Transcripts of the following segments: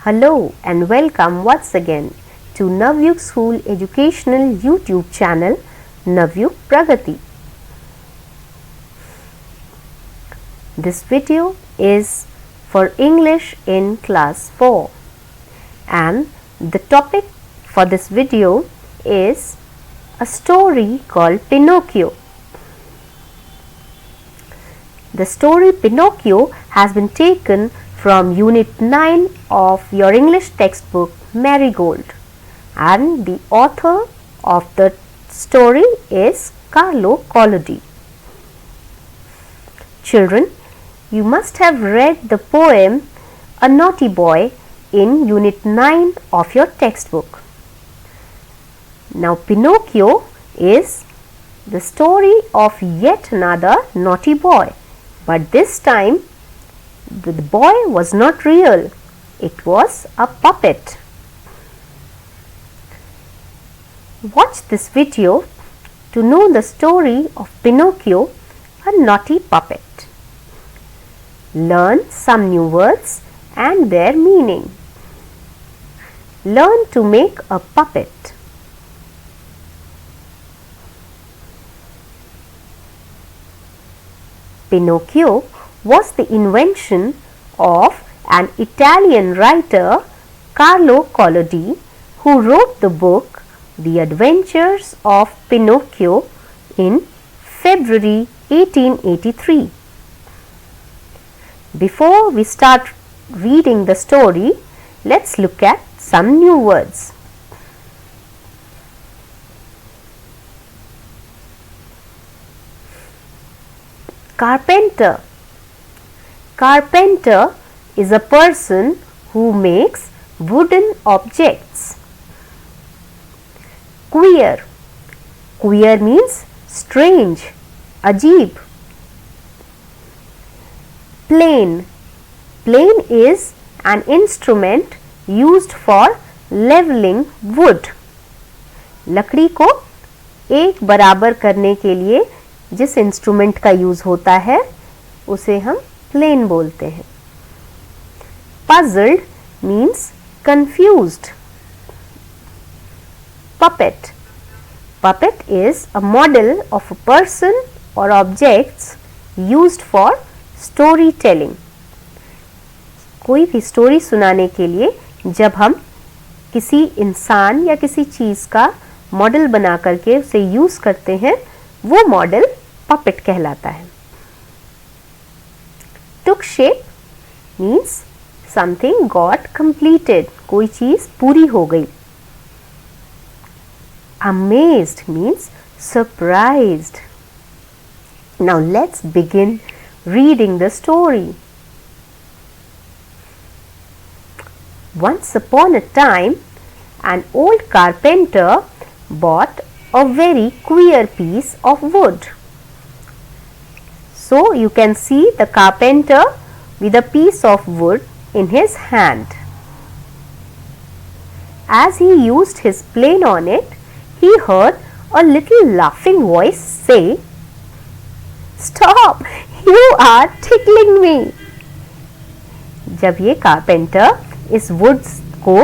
Hello and welcome once again to Navyug School Educational YouTube channel Navyug Pragati. This video is for English in class 4 and the topic for this video is a story called Pinocchio. The story Pinocchio has been taken from Unit 9 of your English textbook Marigold, and the author of the story is Carlo Collodi. Children, you must have read the poem A Naughty Boy in Unit 9 of your textbook. Now Pinocchio is the story of yet another naughty boy, but this time the boy was not real, it was a puppet. Watch this video to know the story of Pinocchio, a naughty puppet. Learn some new words and their meaning. Learn to make a puppet. Pinocchio was the invention of an Italian writer, Carlo Collodi, who wrote the book The Adventures of Pinocchio in February 1883. Before we start reading the story, let's look at some new words. Carpenter. Carpenter is a person who makes wooden objects. Queer. Queer means strange, ajeeb. Plane. Plane is an instrument used for leveling wood. लकड़ी को एक बराबर करने के लिए जिस instrument का use होता है उसे हम प्लेन बोलते हैं. Puzzled means confused. Puppet. Puppet is a model of a person or objects used for storytelling. कोई भी स्टोरी सुनाने के लिए जब हम किसी इंसान या किसी चीज का मॉडल बना करके उसे यूज करते हैं, वो मॉडल पपेट कहलाता है. Took shape means something got completed. कोई चीज पूरी हो गई. Amazed means surprised. Now let's begin reading the story. Once upon a time, an old carpenter bought a very queer piece of wood. So you can see the carpenter with a piece of wood in his hand. As he used his plane on it, he heard a little laughing voice say, "Stop! You are tickling me." जब ये carpenter इस would को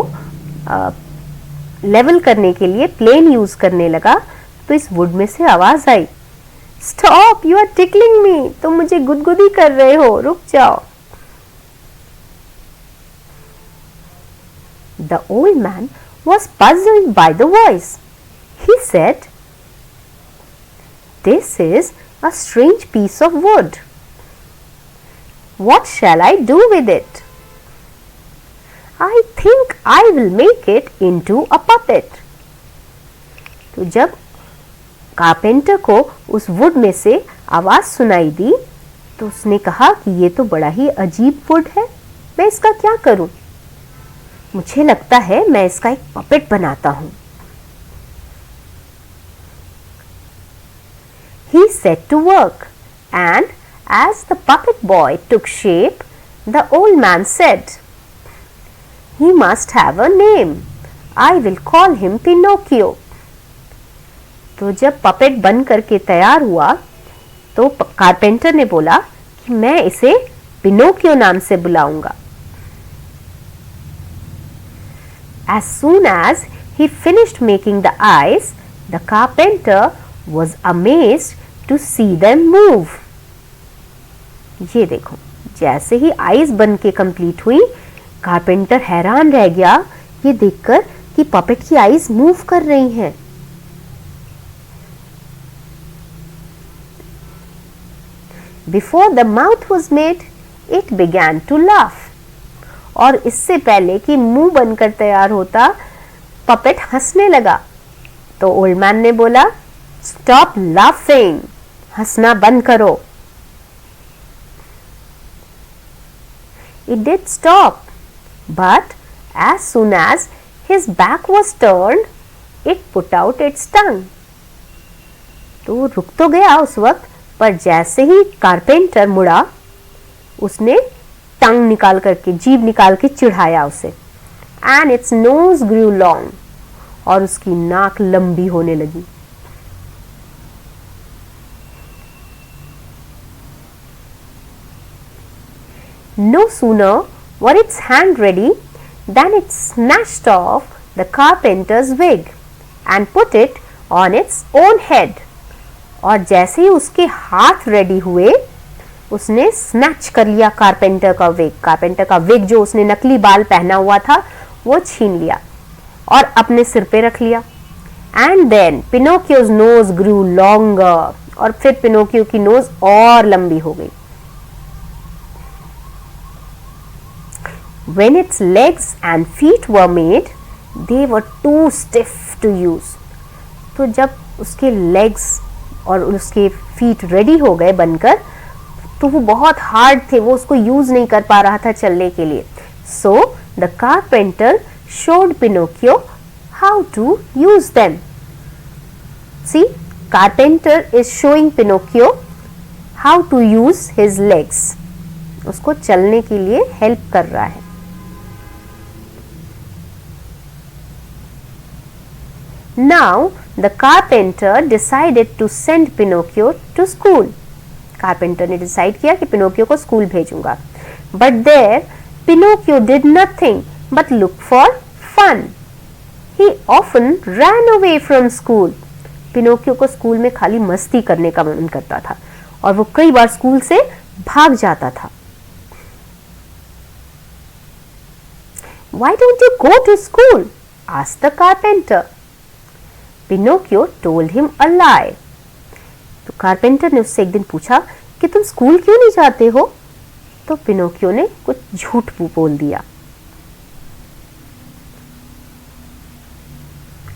level करने के लिए plane use करने लगा, तो इस वुड में से आवाज आई, "Stop! You are tickling me." तुम मुझे गुदगुदी कर रहे हो, रुक जाओ. The old man was puzzled by the voice. He said, "This is a strange piece of wood. What shall I do with it? I think I will make it into a puppet." तो जब carpenter को उस would में से आवाज सुनाई दी, तो उसने कहा कि ये तो बड़ा ही अजीब वुड है, मैं इसका क्या करूं? मुझे लगता है मैं इसका एक पपेट बनाता हूं. He set to work, and as the puppet boy took shape, the old man said, "He must have a name. I will call him Pinocchio." तो जब पपेट बन करके तैयार हुआ, तो कारपेंटर ने बोला कि मैं इसे पिनोकियो नाम से बुलाऊंगा. As soon as he finished making the eyes, the carpenter was amazed to see them move. ये देखो, जैसे ही आईज बन के कंप्लीट हुई, कारपेंटर हैरान रह गया ये देखकर कि पपेट की आईज मूव कर रही हैं. Before the mouth was made, it began to laugh. और इससे पहले कि मुंह बनकर तैयार होता, पपेट हंसने लगा. तो ओल्ड मैन ने बोला, Stop laughing, हंसना बंद करो. It did stop, but as soon as his back was turned, it put out its tongue. तो रुक तो गया उस वक्त, पर जैसे ही कारपेंटर मुड़ा, उसने टंग निकाल करके, जीभ निकाल के चिढ़ाया उसे. And its nose grew long, और उसकी नाक लंबी होने लगी. No sooner were its hand ready than it snatched off the carpenter's wig and put it on its own head. और जैसे ही उसके हाथ रेडी हुए, उसने स्नैच कर लिया कारपेंटर का विग. कारपेंटर का विग जो उसने नकली बाल पहना हुआ था वो छीन लिया और अपने सिर पे रख लिया. एंड देन पिनोकियो's nose grew longer, और फिर पिनोकियो की नोज और लंबी हो गई. When its legs and feet were made, they were too stiff to use. तो जब उसके legs और उसके feet ready हो गए बनकर, तो वो बहुत हार्ड थे, वो उसको यूज नहीं कर पा रहा था चलने के लिए. So the carpenter showed Pinocchio how to use them. See, carpenter is showing Pinocchio how to use his legs. उसको चलने के लिए हेल्प कर रहा है. Now the carpenter decided to send Pinocchio to school. Carpenter ने decide किया कि Pinocchio को स्कूल भेजूंगा. But there Pinocchio did nothing but look for fun. He often ran away from school. Pinocchio को स्कूल में खाली मस्ती करने का मन करता था और वो कई बार स्कूल से भाग जाता था. Why don't you go to school? asked the carpenter. Pinocchio told him a lie. तो कारपेंटर ने उससे एक दिन पूछा कि तुम स्कूल क्यों नहीं जाते हो? तो पिनोकियो ने कुछ झूठ बोल दिया.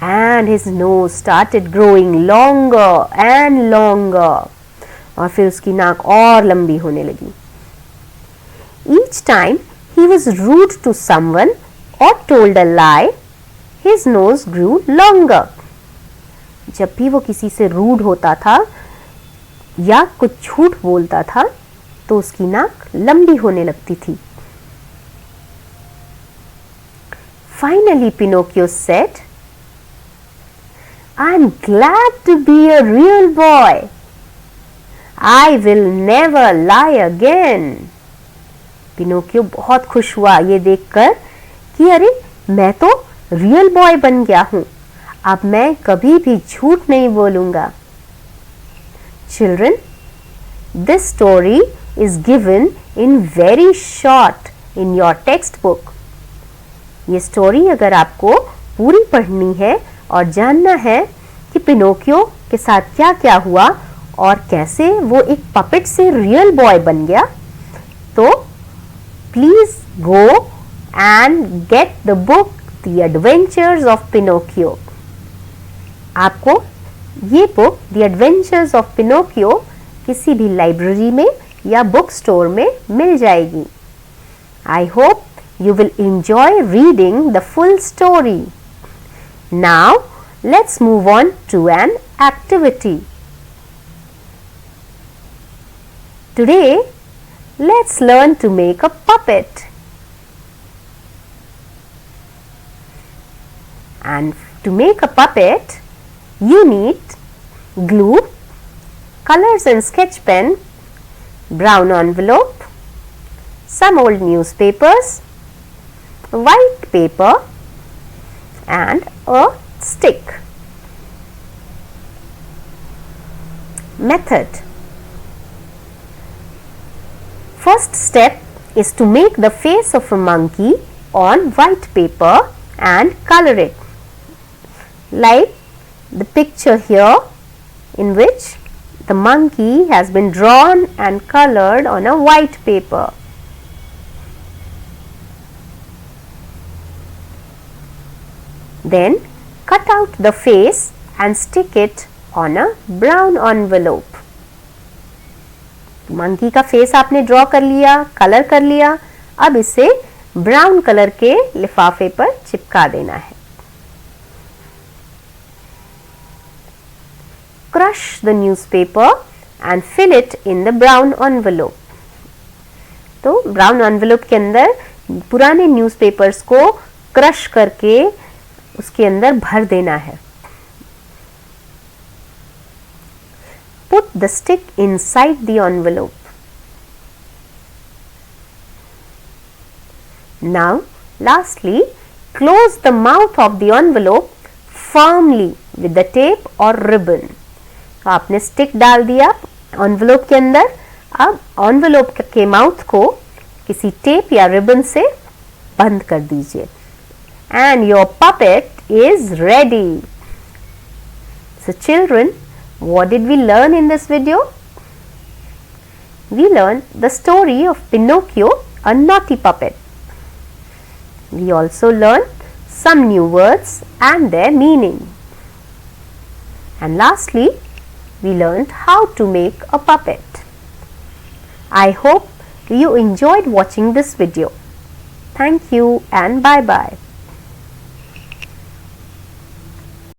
And his nose started growing longer and longer. और फिर उसकी नाक और लंबी होने लगी. Each time he was rude to someone or told a lie, his nose grew longer. जब भी वो किसी से रूड होता था या कुछ झूठ बोलता था, तो उसकी नाक लंबी होने लगती थी. Finally, Pinocchio said, I'm glad to be a real boy. I will never lie again. Pinocchio बहुत खुश हुआ ये देखकर कि अरे मैं तो रियल बॉय बन गया हूँ, अब मैं कभी भी झूठ नहीं बोलूंगा. Children, this story is given in very short in your textbook. ये स्टोरी अगर आपको पूरी पढ़नी है और जानना है कि पिनोकियो के साथ क्या क्या हुआ और कैसे वो एक पपेट से रियल बॉय बन गया, तो please go and get the book the adventures of Pinocchio. आपको ये book the adventures of Pinocchio किसी भी लाइब्रेरी में या बुक स्टोर में मिल जाएगी. I hope you will enjoy reading the full story. Now let's move on to an activity. Today let's learn to make a puppet. And to make a puppet you need glue, colors and sketch pen, brown envelope, some old newspapers, white paper, and a stick. Method. First step is to make the face of a monkey on white paper and color it, like the picture here, in which the monkey has been drawn and colored on a white paper. Then cut out the face and stick it on a brown envelope. Monkey का face आपने draw कर लिया, colour कर लिया, अब इसे brown colour के लिफाफे पर चिपका देना है. Crush the newspaper and fill it in the brown envelope. तो ब्राउन एनवेलप के अंदर पुराने न्यूज़पेपर्स को क्रश करके उसके अंदर भर देना है. Put the stick inside the envelope. Now, lastly, close the mouth of the envelope firmly with the tape or ribbon. तो आपने स्टिक डाल दिया एनवेलप के अंदर, अब एनवेलप के माउथ को किसी टेप या रिबन से बंद कर दीजिए. And your puppet is ready. So children, what did we learn in this video? We learned the story of Pinocchio, a naughty puppet. We also learned some new words and their meaning. And lastly, we learned how to make a puppet. I hope you enjoyed watching this video. Thank you and bye-bye.